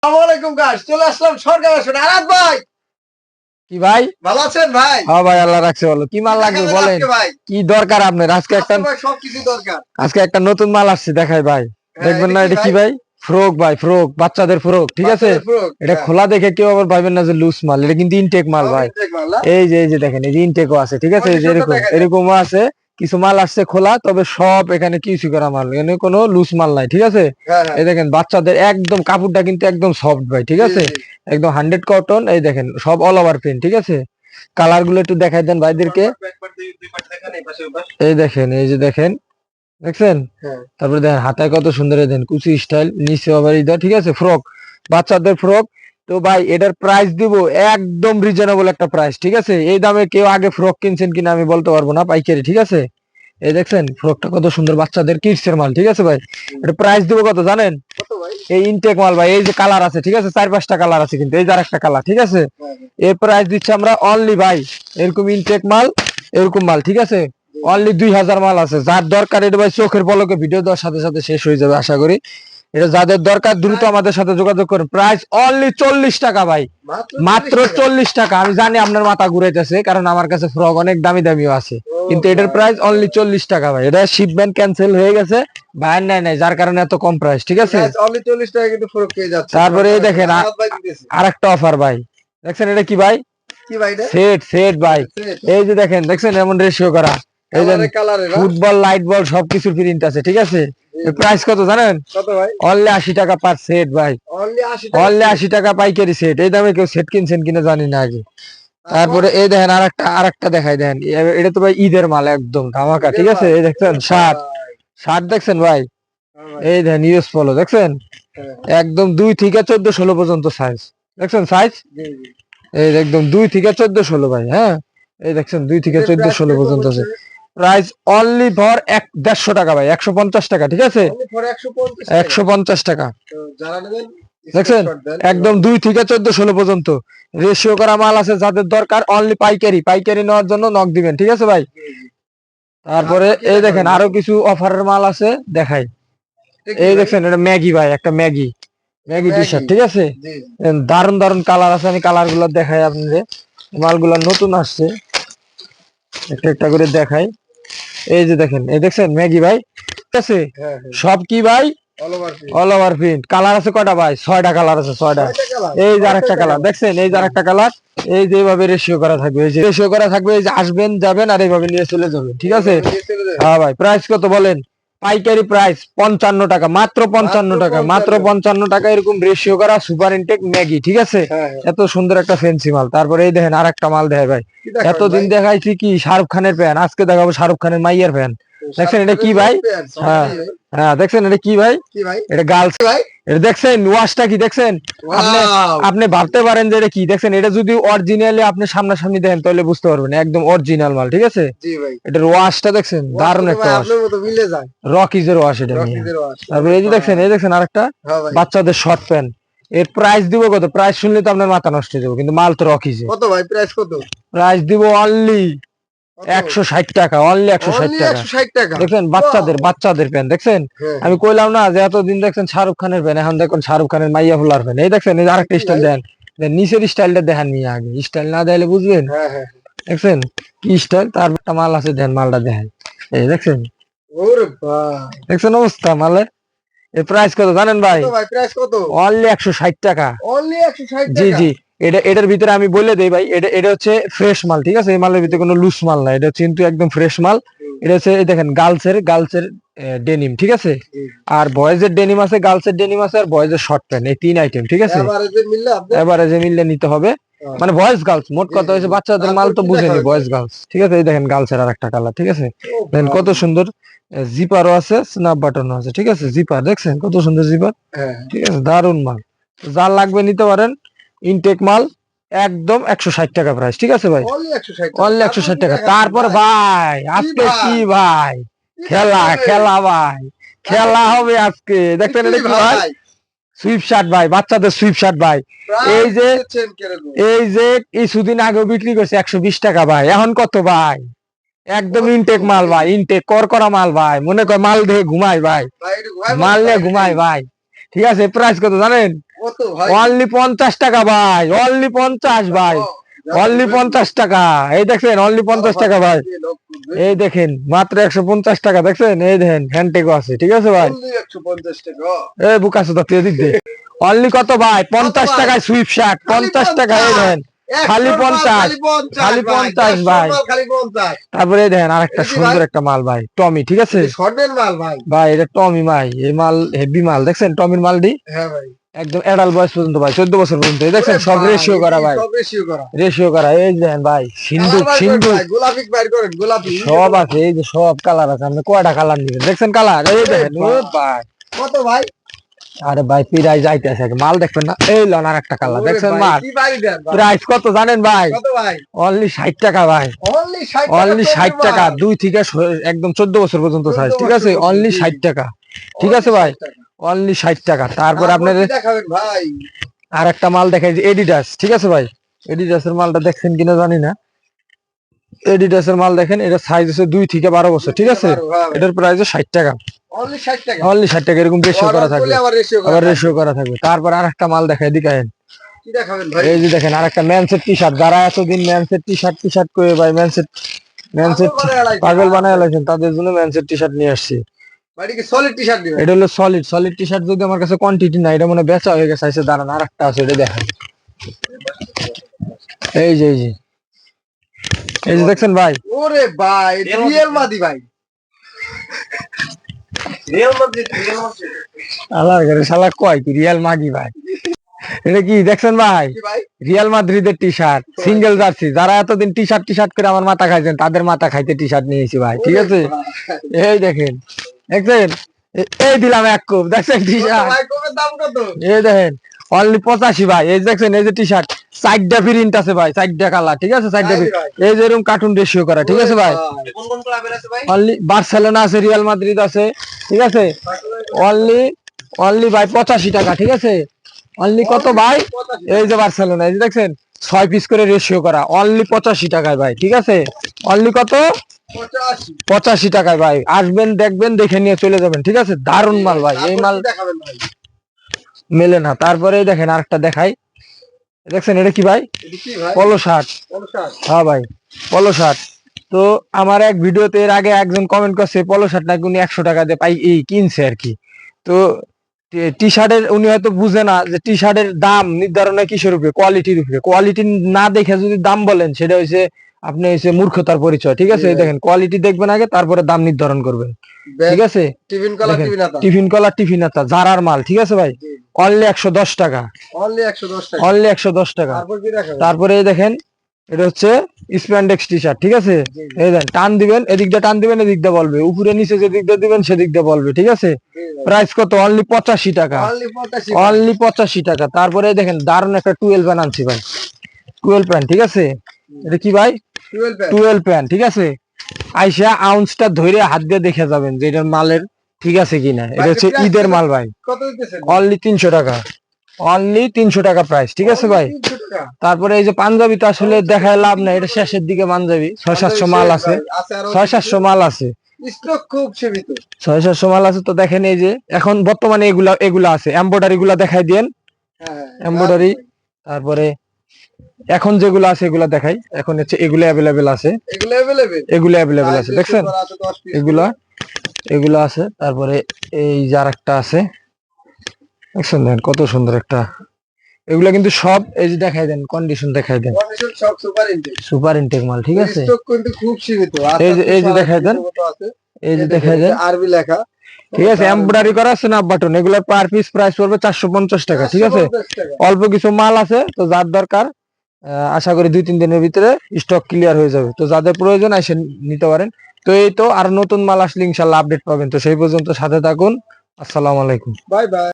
আসসালামাইকুম গাইস, চলে আসলাম সরকার আসলে। আরাত ভাই, কি ভাই? ভালো আছেন ভাই? হ্যাঁ ভাই, আল্লাহ রাখছে ভালো। কি মাল লাগবে বলেন? ভাই কি দরকার আপনার? সবকিছু দরকার। আজকে একটা নতুন মাল আসছে, দেখাই ভাই। দেখবেন না এটা কি ভাই? ফ্রক ভাই, ফ্রক, বাচ্চাদের ফ্রক, ঠিক আছে? এটা খোলা দেখে কেউ আবার ভাববেন না যে লুজ মাল, এটা কিন্তু ইনটেক মাল ভাই। এই যে দেখেন, এই যে ইনটেকও আছে, ঠিক আছে? এই যে এরকমও আছে। কিছু মাল আসছে খোলা, তবে সব এখানে কিউসি করা মাল, এখানে কোনো লুজ মাল নাই, ঠিক আছে? এই দেখেন বাচ্চাদের একদম কাপড়টা কিন্তু একদম সফট ভাই, ঠিক আছে? একদম 100 কটন। এই দেখেন সব অল ওভার প্রিন্ট, ঠিক আছে? কালার গুলো একটু দেখাই দেন ভাইদেরকে। এই দেখেন, এই যে দেখেন, দেখছেন? তারপরে দেখেন হাতায় কত সুন্দর, দেন কুচি স্টাইল, নিচে আবার এই ঠিক আছে? ফ্রক, বাচ্চাদের ফ্রক। তো ভাই এটার প্রাইস দিব একদম রিজনেবল একটা প্রাইস, ঠিক আছে? এই দামে কেউ আগে ফ্রক কিনছেন কিনা আমি বলতে পারবো না, পাইকারি, ঠিক আছে? এই দেখছেন ফ্রকটা কত সুন্দর, বাচ্চাদের কিডস এর মাল, ঠিক আছে ভাই? এটা প্রাইস দিব কত জানেন? এই ইনটেক মাল ভাই, এই যে কালার আছে, ঠিক আছে? 4-5টা কালার আছে, কিন্তু এই যে আরেকটা কালার, ঠিক আছে? এর প্রাইস দিচ্ছি আমরা অনলি ভাই, এরকম ইনটেক মাল, এরকম মাল, ঠিক আছে? অনলি 2000 মাল আছে, যার দরকার এটা ভাই চোখের পলকে ভিডিও দেওয়ার সাথে সাথে শেষ হয়ে যাবে আশা করি। এটা যাদের দরকার দ্রুত আমাদের সাথে যোগাযোগ করুন। প্রাইস অনলি 40 টাকা ভাই, মাত্র 40 টাকা। আমি জানি আপনার মাথা ঘুরাইতেছে, কারণ আমার কাছে ফ্রক অনেক দামি দামিও আছে, কিন্তু এটার প্রাইস অনলি 40 টাকা ভাই। এটা শিপমেন্ট ক্যান্সেল হয়ে গেছে ভাই, নাই যার কারণে এত কম প্রাইস, ঠিক আছে? অনলি 40 টাকা কিন্তু ফ্রক পেয়ে যাচ্ছে। তারপরে এই দেখেন আরেকটা অফার ভাই, দেখছেন এটা কি ভাই? কি ভাই? সেট ভাই। এই যে দেখেন, দেখছেন এমন রেশিও করা, এই যে ফুটবল, লাইট বল সবকিছু প্রিন্ট আছে, ঠিক আছে? প্রাইস কত জানেন? কত ভাই? অনলি 80 টাকা পার সেট ভাই, অনলি 80 টাকা পাইকারি সেট। এই দামে কেউ সেট কিনছেন কিনা জানি না আগে। তারপরে এই দেখেন আরেকটা দেখাই দেন, এটা তো ভাই ঈদের মাল, একদম ধামাকা, ঠিক আছে? এই দেখছেন শার্ট দেখছেন ভাই? এই দেখেন ইউএস পলো, দেখছেন? একদম 2 থেকে 14-16 পর্যন্ত সাইজ, দেখছেন সাইজ? এই একদম 2 থেকে 14-16 ভাই, হ্যাঁ? এই দেখছেন 2 থেকে 14-16 পর্যন্ত আছে। প্রাইস অনলি ফর 150 টাকা ভাই, 150 টাকা, ঠিক আছে? 150 টাকা, দেখছেন? একদম 2 থেকে 14-16 পর্যন্ত রেশিও করা মাল আছে, যাদের দরকার অনলি পাইকারি নেওয়ার জন্য নক দিবেন, ঠিক আছে ভাই? তারপরে এই দেখেন আরো কিছু অফারের মাল আছে, দেখাই। এই দেখছেন এটা ম্যাগি ভাই, একটা ম্যাগি টি শার্ট, ঠিক আছে? দারুন দারুন কালার আছে, আমি কালার গুলো দেখাই আপনাদের। মালগুলো নতুন আসছে, একটা একটা করে দেখাই। এই যে দেখেন, এই দেখছেন ম্যাগি ভাই, ঠিক আছে? সব কি ভাই? All over print. কালার আছে কয়টা ভাই? 6টা কালার আছে, 6টা। এই যে আরেকটা কালার, দেখছেন? এই যে আরেকটা কালার। এই যে এইভাবে রেশিও করা থাকবে, এই যে রেশিও করা থাকবে, এই যে আসবেন যাবেন আর এইভাবে নিয়ে চলে যাবেন, ঠিক আছে? হ্যাঁ ভাই, প্রাইস কত বলেন? পাইকারি প্রাইস 55 টাকা, মাত্র 55 টাকা, মাত্র 55 টাকা। এরকম রেশিও করা সুপার ইনটেক ম্যাগি, ঠিক আছে? এত সুন্দর একটা ফ্যান্সি মাল। তারপরে এই দেখেন আরেকটা মাল দেখায় ভাই, এতদিন দেখাইছি কি শাহরুখ খানের প্যান্ট, আজকে দেখাবো শাহরুখ খানের মাইয়ার প্যান্ট। দেখছেন এটা কি ভাই? হ্যাঁ হ্যাঁ, দেখছেন এটা কি ভাই? এটা গার্লস ভাই। এটা দেখছেন ওয়াশটা কি দেখছেন? আপনি ভাবতে পারেন যে এটা কি, দেখছেন? এটা যদি অরিজিনালি আপনি সামনাসামনি দেখেন তাহলে বুঝতে পারবেন, একদম অরিজিনাল মাল, ঠিক আছে? এটার ওয়াশটা দেখছেন? দারুণ একটা ওয়াশ, রকিজের ওয়াশ এটা। তারপরে এই যে দেখছেন, এই দেখছেন আরেকটা বাচ্চাদের শর্ট প্যান্ট। এর প্রাইস দিব কত? প্রাইস শুনলে তো আপনার মাথা নষ্ট হয়ে যাবে, কিন্তু মাল তো রকিজে। কত ভাই প্রাইস? কত প্রাইস দিব? অনলি 160 টাকা, অনলি 160 টাকা। দেখছেন বাচ্চাদের প্যান্ট, দেখছেন? আমি কইলাম না যে এতদিন দেখছেন শাহরুখ খানের প্যান্ট, এখন দেখুন শাহরুখ খানের মাইয়া ফুলার প্যান্ট। এই দেখছেন, এই আরেকটা স্টাইল দেন, নিচের স্টাইলটা দেখেন, নিয়ে আগে স্টাইল না দেখলে বুঝবেন। দেখছেন কি স্টাইল? তার একটা মাল আছে, দেন মালটা দেখেন। এই দেখছেন, দেখছেন অবস্থা মালের? এর প্রাইস কত জানেন ভাই? অনলি 160 টাকা। জি জি, এটার ভিতরে আমি বলে দেই ভাই, এটা হচ্ছে ফ্রেশ মাল, ঠিক আছে? এই মালের ভিতরে কোনো লুজ মাল নাই, এটা কিন্তু একদম ফ্রেশ মাল। এটা হচ্ছে এই দেখেন গার্লসের ডেনিম, ঠিক আছে? আর বয়েজের ডেনিম আছে, গার্লসের ডেনিম আছে, আর বয়েজের শর্ট প্যান্ট, এই 3 আইটেম, ঠিক আছে? এভারেজে মিললে নিতে হবে, মানে বয়েজ গার্লস মোট কথা হয়েছে। বাচ্চাদের মাল তো বুঝেনি, বয়েজ গার্লস, ঠিক আছে? এই দেখেন গার্লসের আর একটা কালার, ঠিক আছে? দেখেন কত সুন্দর, জিপারও আছে, স্ন্যাপ বাটনও আছে, ঠিক আছে? জিপার দেখছেন কত সুন্দর জিপার, ঠিক আছে? দারুন মাল, যার লাগবে নিতে পারেন। ইনটেক মাল, একদম 160 টাকা প্রাইস, ঠিক আছে ভাই? অনলি 160 টাকা। তারপর ভাই আজকে কি ভাই? খেলা ভাই, খেলা হবে আজকে। দেখছেন এটা কি ভাই? সুইপ শার্ট ভাই, বাচ্চাদের সুইপ শার্ট ভাই। এই যে কিছুদিন আগেও বিক্রি করছে 120 টাকা ভাই, এখন কত ভাই? একদম ইনটেক মাল ভাই, ইনটেক করা মাল ভাই, মনে কর মাল দিয়ে ঘুমাই ভাই, মাল দিয়ে ঘুমাই ভাই, ঠিক আছে? প্রাইস কত জানেন? কত ভাই? অনলি 50 টাকা ভাই, অনলি 50 ভাই, অনলি 50 টাকা। এই দেখেন অনলি 50 টাকা ভাই। এই দেখেন মাত্র 150 টাকা, দেখছেন? এই দেখেন হ্যান্ডটেকও আছে, ঠিক আছে ভাই? Only 150 টাকা। এই বুকাছো তো তুই দিক দে। অনলি কত ভাই? 50 ভাই? টাকায় সুইফট শার্ট, খালি 50 টাকা। এই দেখেন খালি 100 মাল 50, খালি 50 খালি ভাই, 50 100 ভাই। মাল খালি 50। তারপরে এই দেখেন আরেকটা এই যে সুন্দর ভাই। একটা মাল ভাই, টমি, ঠিক আছে শর্টের মাল ভাই। ভাই? এটা টমি ভাই, এই মাল হেভি মাল, দেখছেন টমির মালটি? হ্যাঁ ভাই। একদম এডাল বয়স পর্যন্ত ভাই, 14 বছর পর্যন্ত। এই দেখছেন ওরে সব ভাই, রেশিও করা ভাই, সব রেশিও করা। রেশিও করা। এই দেখেন ভাই সিন্ধুক, কালার বাইর করেন সিন্ধুক ভাই, গোলাপি বাইর করেন, গোলাপি। সব আছে। এই যে সব কালার আছে, আপনি কয়টা কালার নিবেন? দেখছেন কালার? এই দেখেন ও ভাই। কত ভাই? আরে ভাই পিরাই যাইতেছে, মাল দেখবেন না? এই লন আর একটা কালার, ওরে দেখছেন ভাই, মাল? কি বাড়ি দেন ভাই? প্রাইস কত জানেন ভাই? কত ভাই? অনলি 60 টাকা ভাই, Only 60 টাকা। অনলি 60 টমেটো টাকা। মাল। 2 থেকে একদম 14 বছর পর্যন্ত 14 সাইজ, ঠিক বছর আছে? পর্যন্ত, অনলি জি। 60 টাকা, ঠিক আছে Only ভাই? 60 টাকা। অনলি 60 টাকা। তারপর তারপর আপনাদের কি দেখাবেন ভাই? আর একটা মাল দেখাই যে এডিডাস, ঠিক আছে ভাই? এডিডাসের মালটা দেখছেন কিনা জানি না। এডিডাসের মাল দেখেন, এটা সাইজ আছে 2 থেকে 12 বছর, ঠিক আছে? হ্যাঁ ভাই। এটার প্রাইস 60 টাকা, Only 60 টাকা। অনলি 60 টাকা। এরকম রেশিও করা Order থাকবে, করলে আবার রেশিও করা আবার থাকবে। রেশিও করা থাকবে। তারপর আরেকটা মাল দেখাই দিকেন। কি দেখাবেন ভাই? এই যে দেখেন আরেকটা ম্যানসেট টি শার্ট। যারা এতদিন ম্যানসেট টি শার্ট করে ভাই ম্যানসেট পাগল বানায় লাইছেন, তাদের জন্য ম্যানসেট টি শার্ট নিয়ে আসছি। ভাই কি সলিড টি-শার্ট দিবেন? এটা হলো সলিড, সলিড টি শার্ট। যদি আমার কাছে কোয়ান্টিটি নাই, এটা মনে হয় বেচা হয়ে গেছে। আইসে দাঁড়ান আরেকটা আছে, এটা দেখেন। এই যে এই যে দেখছেন ভাই? ওরে ভাই, রিয়েল মাদি ভাই। রিয়েল মাদি, রিয়েল মাদি। আল্লাহর ঘরে শালা কয় কি রিয়াল মাগি ভাই? এটা কি দেখছেন ভাই? কি ভাই? রিয়াল মাদ্রিদের টি শার্ট, সিঙ্গেল জার্সি। যারা এতদিন টি শার্ট করে আমার মাথা খাইছেন, তাদের মাথা খাইতে টি শার্ট নিয়েছি ভাই, ঠিক আছে? এই দেখেন, দেখছেন? এই দিলাম এক কোপ, দেখছেন টি কত শার্ট? ভাই, কমের দাম কত? এই দেখেন অনলি 85 ভাই। এই দেখছেন, এই যে টি শার্ট 4টা প্রিন্ট আছে ভাই, 4টা কালার, ঠিক আছে? 4টা তাই ভাই। এই যে এরকম কার্টুন রেশিও করা, ঠিক আছে ভাই? কোন কোন ক্লাবের আছে ভাই? অনলি বার্সেলোনা আছে, রিয়াল মাদ্রিদ আছে, ঠিক আছে? অনলি অনলি ভাই 85 টাকা, ঠিক আছে? অনলি কত ভাই? এই যে বার্সেলোনা, এই যে দেখছেন 6 পিস করে রেশিও করা, অনলি 85 টাকায় ভাই, ঠিক আছে? অনলি কত? 85। 85 টাকায় ভাই। আসবেন, দেখবেন, দেখে নিয়ে চলে যাবেন, ঠিক আছে? দারুন মাল ভাই, এই তারপর মাল কি দেখাবেন ভাই? মেলে না। তারপরে এই দেখেন আরেকটা দেখাই, দেখছেন এটা কি ভাই? এটা কি ভাই? পলো শার্ট। কোন শার্ট? হ্যাঁ ভাই, পলো শার্ট। তো আমার এক ভিডিওতে এর আগে একজন কমেন্ট করছে পলো শার্ট নাকি উনি 100 টাকা দিয়ে কিনছে আর কি। তো টি শার্টের উনি হয়তো বুঝে না যে টি শার্টের দাম নির্ধারণ হয় কিসের উপরে? কোয়ালিটির উপরে। কোয়ালিটি না দেখে যদি দাম বলেন, সেটা হচ্ছে আপনি হচ্ছে মূর্খতার পরিচয়, ঠিক আছে? এই দেখেন কোয়ালিটি দেখবেন আগে, তারপরে দাম নির্ধারণ করবেন, ঠিক আছে? টিফিন কলা, দেখেন, টিফিন আতা। টিফিন কলা, টিফিন আতা, জারার মাল, ঠিক আছে ভাই? অনলি 110 টাকা, Only 110 টাকা। অনলি 110 টাকা। তারপর কি দেখাবেন? তারপরে এই দেখেন এটা হচ্ছে স্প্যান্ডেক্স টি শার্ট, ঠিক আছে? এই দেন টান দিবেন, এদিকটা টান দিবেন, এদিকটা বলবে, উপরে নিচে যে দিকটা দিবেন সেদিকটা বলবে, ঠিক আছে? প্রাইস কত? অনলি 85 টাকা, Only 85। অনলি 85 টাকা। তারপরে এই দেখেন দারুন একটা 12 প্যান্ট আনছি ভাই, 12 প্যান্ট, ঠিক আছে? এটা কি ভাই? 12 প্যাক। 12 প্যান্ট, ঠিক আছে? আইসা আউন্সটা ধরে হাত দিয়ে দেখে যাবেন যে এটার মালের ঠিক আছে কিনা। এটা হচ্ছে price ঈদের কত? মাল ভাই, কত দিতেছেন? অনলি 300 টাকা, অনলি 300 টাকা প্রাইস, ঠিক আছে ভাই? 300 টাকা। তারপরে এই যে পাঞ্জাবি তো আসলে দেখায় লাভ নাই, এটা শেষের দিকে পাঞ্জাবি 600-700 মাল আছে, আছে আরো 600-700 মাল আছে, স্টক খুব সীমিত। 600-700 মাল আছে। তো দেখেন এই যে এখন বর্তমানে এগুলা আছে, এমব্রয়ডারি গুলা দেখাই দেন, হ্যাঁ। এমব্রয়ডারি। তারপরে এখন যেগুলো আছে এগুলা দেখাই, এখন হচ্ছে এগুলো অ্যাভেলেবেল আছে, এগুলো अवेलेबल। এগুলো অ্যাভেলেবেল আছে, দেখছেন? এগুলা এগুলো আছে। তারপরে এই যে আরেকটা আছে, দেখছেন? দেখেন কত সুন্দর একটা। এগুলা কিন্তু সব এই যে দেখাই দেন, কন্ডিশন দেখাই দেন, কন্ডিশন সব সুপার ইনটেক। সুপার ইনটেক মাল, ঠিক আছে? স্টক কিন্তু খুব সীমিত। এই যে দেখাই দেন, এই যে দেখাই দেন, আরবি লেখা। ঠিক আছে? এমব্রয়ডারি করা আছে, স্ন্যাপ বাটন। এগুলোর পার পিস প্রাইস পড়বে 450 টাকা, ঠিক আছে? 450 টাকা। অল্প কিছু মাল আছে, তো যার দরকার আশা করি 2-3 দিনের ভিতরে স্টক ক্লিয়ার হয়ে যাবে। তো যাদের প্রয়োজন এসে নিতে পারেন। তো এই তো আর নতুন মাল আসলে ইনশাল্লাহ আপডেট পাবেন। তো সেই পর্যন্ত সাথে থাকুন। আসসালামু আলাইকুম। Bye bye.